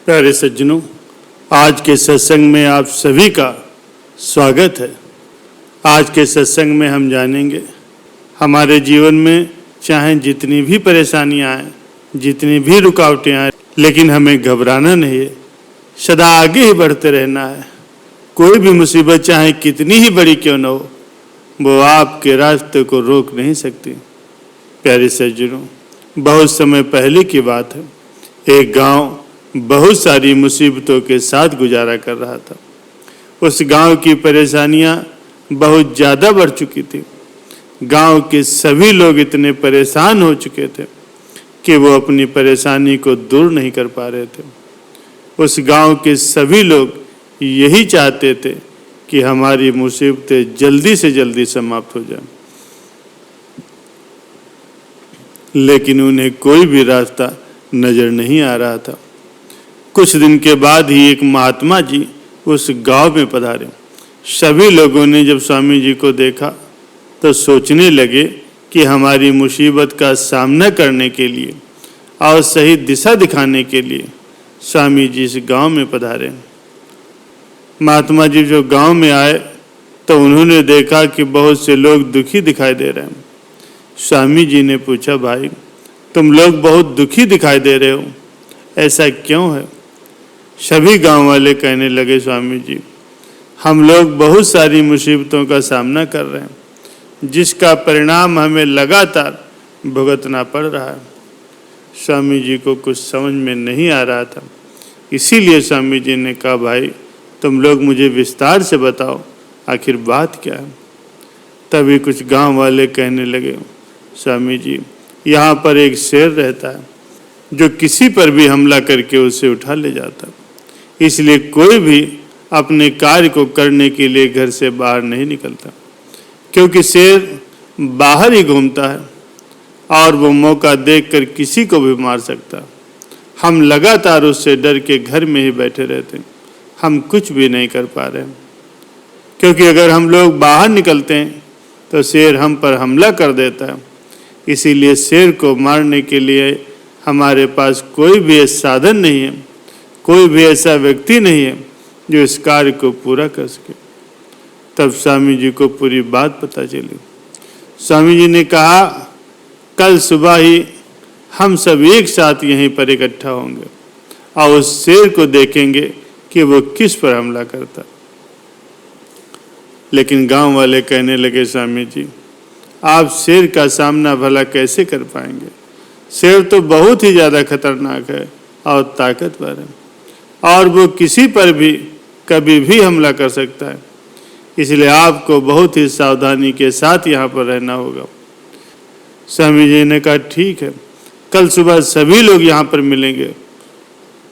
प्यारे सज्जनों, आज के सत्संग में आप सभी का स्वागत है। आज के सत्संग में हम जानेंगे हमारे जीवन में चाहे जितनी भी परेशानियां आए, जितनी भी रुकावटें आए, लेकिन हमें घबराना नहीं है, सदा आगे ही बढ़ते रहना है। कोई भी मुसीबत चाहे कितनी ही बड़ी क्यों न हो, वो आपके रास्ते को रोक नहीं सकती। प्यारे सज्जनों, बहुत समय पहले की बात है। एक गांव बहुत सारी मुसीबतों के साथ गुजारा कर रहा था। उस गांव की परेशानियां बहुत ज़्यादा बढ़ चुकी थी। गांव के सभी लोग इतने परेशान हो चुके थे कि वो अपनी परेशानी को दूर नहीं कर पा रहे थे। उस गांव के सभी लोग यही चाहते थे कि हमारी मुसीबतें जल्दी से जल्दी समाप्त हो जाएं, लेकिन उन्हें कोई भी रास्ता नजर नहीं आ रहा था। कुछ दिन के बाद ही एक महात्मा जी उस गांव में पधारे। सभी लोगों ने जब स्वामी जी को देखा तो सोचने लगे कि हमारी मुसीबत का सामना करने के लिए और सही दिशा दिखाने के लिए स्वामी जी इस गांव में पधारे। महात्मा जी जो गांव में आए तो उन्होंने देखा कि बहुत से लोग दुखी दिखाई दे रहे हैं। स्वामी जी ने पूछा, भाई तुम लोग बहुत दुखी दिखाई दे रहे हो, ऐसा क्यों है? सभी गांव वाले कहने लगे, स्वामी जी हम लोग बहुत सारी मुसीबतों का सामना कर रहे हैं, जिसका परिणाम हमें लगातार भुगतना पड़ रहा है। स्वामी जी को कुछ समझ में नहीं आ रहा था, इसीलिए स्वामी जी ने कहा, भाई तुम लोग मुझे विस्तार से बताओ आखिर बात क्या है। तभी कुछ गांव वाले कहने लगे, स्वामी जी यहाँ पर एक शेर रहता है जो किसी पर भी हमला करके उसे उठा ले जाता, इसलिए कोई भी अपने कार्य को करने के लिए घर से बाहर नहीं निकलता, क्योंकि शेर बाहर ही घूमता है और वो मौका देखकर किसी को भी मार सकता। हम लगातार उससे डर के घर में ही बैठे रहते, हम कुछ भी नहीं कर पा रहे, क्योंकि अगर हम लोग बाहर निकलते हैं तो शेर हम पर हमला कर देता है। इसीलिए शेर को मारने के लिए हमारे पास कोई भी साधन नहीं है, कोई भी ऐसा व्यक्ति नहीं है जो इस कार्य को पूरा कर सके। तब स्वामी जी को पूरी बात पता चली। स्वामी जी ने कहा, कल सुबह ही हम सब एक साथ यहीं पर इकट्ठा होंगे और उस शेर को देखेंगे कि वो किस पर हमला करता। लेकिन गांव वाले कहने लगे, स्वामी जी आप शेर का सामना भला कैसे कर पाएंगे? शेर तो बहुत ही ज़्यादा खतरनाक है और ताकतवर है, और वो किसी पर भी कभी भी हमला कर सकता है। इसलिए आपको बहुत ही सावधानी के साथ यहाँ पर रहना होगा। स्वामी जी ने कहा, ठीक है, कल सुबह सभी लोग यहाँ पर मिलेंगे।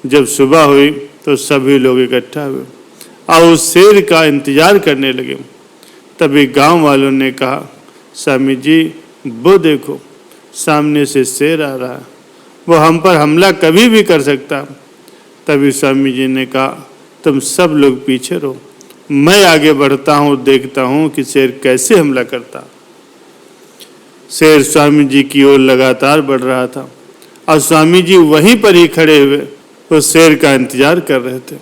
जब सुबह हुई तो सभी लोग इकट्ठा हुए और उस शेर का इंतजार करने लगे। तभी गांव वालों ने कहा, स्वामी जी वो देखो सामने से शेर आ रहा है, वो हम पर हमला कभी भी कर सकता। तभी स्वामी जी ने कहा, तुम सब लोग पीछे रहो, मैं आगे बढ़ता हूँ, देखता हूँ कि शेर कैसे हमला करता। शेर स्वामी जी की ओर लगातार बढ़ रहा था और स्वामी जी वहीं पर ही खड़े हुए उस शेर का इंतजार कर रहे थे।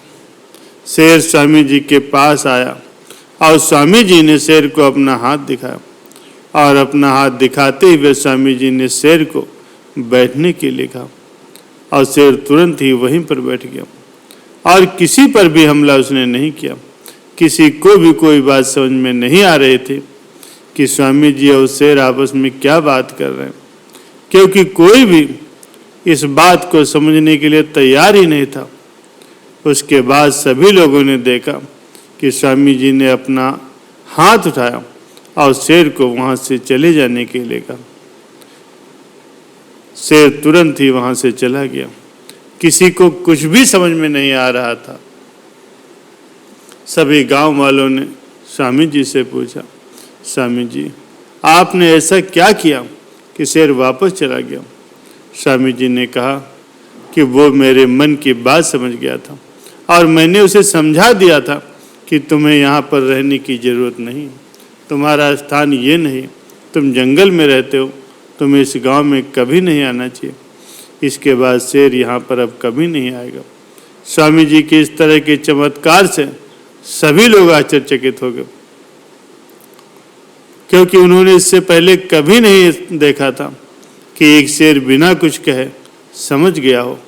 शेर स्वामी जी के पास आया और स्वामी जी ने शेर को अपना हाथ दिखाया और अपना हाथ दिखाते हुए स्वामी जी ने शेर को बैठने के लिए कहा और शेर तुरंत ही वहीं पर बैठ गया और किसी पर भी हमला उसने नहीं किया। किसी को भी कोई बात समझ में नहीं आ रही थी कि स्वामी जी और शेर आपस में क्या बात कर रहे हैं, क्योंकि कोई भी इस बात को समझने के लिए तैयार ही नहीं था। उसके बाद सभी लोगों ने देखा कि स्वामी जी ने अपना हाथ उठाया और शेर को वहाँ से चले जाने के लिए कहा। शेर तुरंत ही वहाँ से चला गया। किसी को कुछ भी समझ में नहीं आ रहा था। सभी गांव वालों ने स्वामी जी से पूछा, स्वामी जी आपने ऐसा क्या किया कि शेर वापस चला गया? स्वामी जी ने कहा कि वो मेरे मन की बात समझ गया था और मैंने उसे समझा दिया था कि तुम्हें यहाँ पर रहने की ज़रूरत नहीं, तुम्हारा स्थान ये नहीं, तुम जंगल में रहते हो, तुम्हें इस गांव में कभी नहीं आना चाहिए। इसके बाद शेर यहाँ पर अब कभी नहीं आएगा। स्वामी जी के इस तरह के चमत्कार से सभी लोग आश्चर्यचकित हो गए, क्योंकि उन्होंने इससे पहले कभी नहीं देखा था कि एक शेर बिना कुछ कहे समझ गया हो।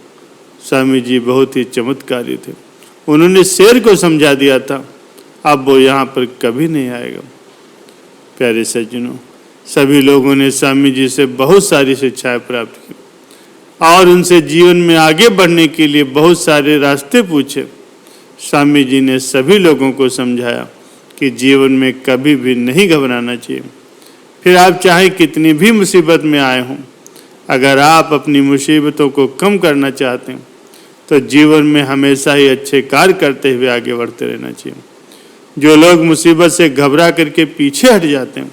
स्वामी जी बहुत ही चमत्कारी थे, उन्होंने शेर को समझा दिया था, अब वो यहाँ पर कभी नहीं आएगा। प्यारे सज्जनों, सभी लोगों ने स्वामी जी से बहुत सारी शिक्षाएं प्राप्त की और उनसे जीवन में आगे बढ़ने के लिए बहुत सारे रास्ते पूछे। स्वामी जी ने सभी लोगों को समझाया कि जीवन में कभी भी नहीं घबराना चाहिए। फिर आप चाहे कितनी भी मुसीबत में आए हों, अगर आप अपनी मुसीबतों को कम करना चाहते हैं तो जीवन में हमेशा ही अच्छे कार्य करते हुए आगे बढ़ते रहना चाहिए। जो लोग मुसीबत से घबरा करके पीछे हट जाते हैं,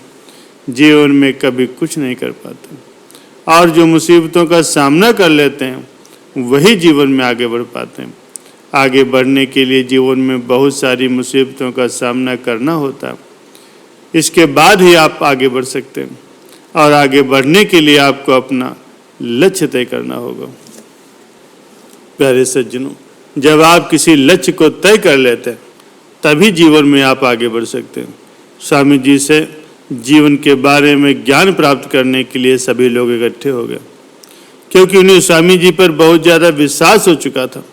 जीवन में कभी कुछ नहीं कर पाते, और जो मुसीबतों का सामना कर लेते हैं वही जीवन में आगे बढ़ पाते हैं। आगे बढ़ने के लिए जीवन में बहुत सारी मुसीबतों का सामना करना होता है, इसके बाद ही आप आगे बढ़ सकते हैं, और आगे बढ़ने के लिए आपको अपना लक्ष्य तय करना होगा। प्यारे सज्जनों, जब आप किसी लक्ष्य को तय कर लेते हैं तभी जीवन में आप आगे बढ़ सकते हैं। स्वामी जी से जीवन के बारे में ज्ञान प्राप्त करने के लिए सभी लोग इकट्ठे हो गए, क्योंकि उन्हें स्वामी जी पर बहुत ज़्यादा विश्वास हो चुका था,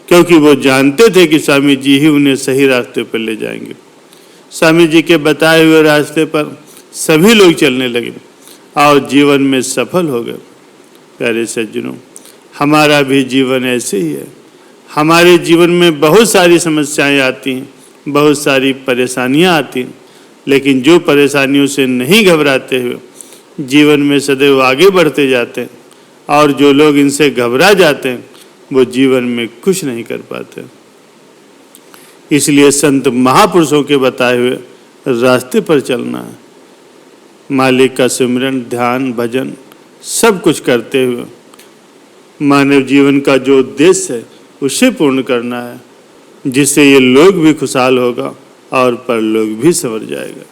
क्योंकि वो जानते थे कि स्वामी जी ही उन्हें सही रास्ते पर ले जाएंगे। स्वामी जी के बताए हुए रास्ते पर सभी लोग चलने लगे और जीवन में सफल हो गए। प्यारे सज्जनों, हमारा भी जीवन ऐसे ही है। हमारे जीवन में बहुत सारी समस्याएं आती हैं, बहुत सारी परेशानियां आती हैं, लेकिन जो परेशानियों से नहीं घबराते हुए जीवन में सदैव आगे बढ़ते जाते हैं, और जो लोग इनसे घबरा जाते हैं वो जीवन में कुछ नहीं कर पाते। इसलिए संत महापुरुषों के बताए हुए रास्ते पर चलना है। मालिक का सिमरन, ध्यान, भजन सब कुछ करते हुए मानव जीवन का जो उद्देश्य है उसे पूर्ण करना है, जिससे ये लोग भी खुशहाल होगा और परलोक भी संवर जाएगा।